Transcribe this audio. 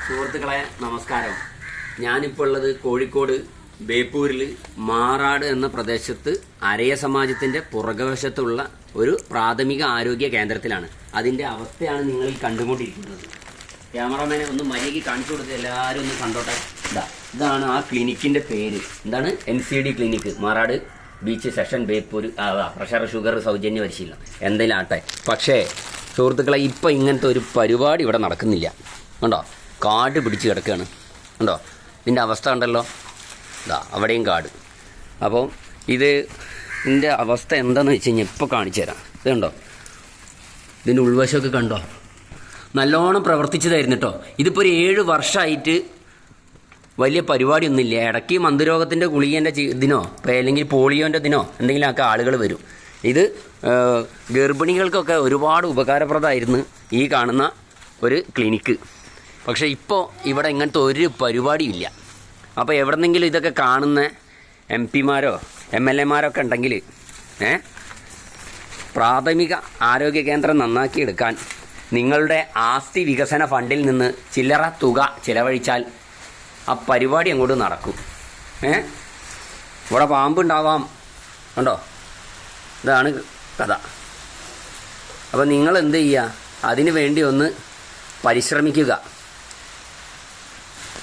സുഹൃത്തുക്കളെ നമസ്കാരം. ഞാനിപ്പോൾ ഉള്ളത് കോഴിക്കോട് ബേപ്പൂരിൽ മാറാട് എന്ന പ്രദേശത്ത് അരയ സമാജത്തിന്റെ പുറകുവശത്തുള്ള ഒരു പ്രാഥമിക ആരോഗ്യ കേന്ദ്രത്തിലാണ്. അതിന്റെ അവസ്ഥയാണ് നിങ്ങൾ ഈ കണ്ടുകൊണ്ടിരിക്കുന്നത്. ക്യാമറമാനെ ഒന്ന് മര്യാദയ്ക്ക് കാണിച്ചു കൊടുത്ത് എല്ലാവരും ഒന്ന് കണ്ടോട്ടെ. ഇതാണ് ആ ക്ലിനിക്കിന്റെ പേര്. എന്താണ്? NCD clinic, Marad beach session, Beypore. Pressure sugar സൗജന്യ പരിശീലനം എന്തെങ്കിലും ആട്ടെ. പക്ഷേ സുഹൃത്തുക്കളെ, ഇപ്പം ഇങ്ങനത്തെ ഒരു പരിപാടി ഇവിടെ നടക്കുന്നില്ല. കണ്ടോ, കാട് പിടിച്ച് കിടക്കുകയാണ്. കണ്ടോ ഇതിൻ്റെ അവസ്ഥ ഉണ്ടല്ലോ. അവിടെയും കാട്. അപ്പോൾ ഇതിൻ്റെ അവസ്ഥ എന്താണെന്ന് വെച്ച് കഴിഞ്ഞാൽ ഇപ്പോൾ കാണിച്ചു തരാം. ഇത് കണ്ടോ, ഇതിൻ്റെ ഉൾവശമൊക്കെ കണ്ടോ, നല്ലോണം പ്രവർത്തിച്ചതായിരുന്നു കേട്ടോ. ഇതിപ്പോൾ ഒരു 7 വർഷമായിട്ട് വലിയ പരിപാടിയൊന്നുമില്ല. ഇടയ്ക്ക് മന്ദരോഗത്തിൻ്റെ ഗുളികേൻ്റെ ഇതിനോ അല്ലെങ്കിൽ പോളിയോൻ്റെ ഇതിനോ എന്തെങ്കിലുമൊക്കെ ആളുകൾ വരും. ഇത് ഗർഭിണികൾക്കൊക്കെ ഒരുപാട് ഉപകാരപ്രദമായിരുന്നു ഈ കാണുന്ന ഒരു ക്ലിനിക്ക്. പക്ഷേ ഇപ്പോൾ ഇവിടെ ഇങ്ങനത്തെ ഒരു പരിപാടിയില്ല. അപ്പോൾ എവിടെന്നെങ്കിലും ഇതൊക്കെ കാണുന്ന MP-മാരോ MLA-മാരൊക്കെ ഉണ്ടെങ്കിൽ പ്രാഥമിക ആരോഗ്യ കേന്ദ്രം നന്നാക്കിയെടുക്കാൻ നിങ്ങളുടെ ആസ്തി വികസന ഫണ്ടിൽ നിന്ന് ചില്ലറ തുക ചിലവഴിച്ചാൽ ആ പരിപാടി അങ്ങോട്ട് നടക്കും. ഇവിടെ പാമ്പുണ്ടാവാം. കണ്ടോ, ഇതാണ് കഥ. അപ്പോൾ നിങ്ങൾ എന്ത് ചെയ്യുക, അതിനു വേണ്ടി ഒന്ന് പരിശ്രമിക്കുക.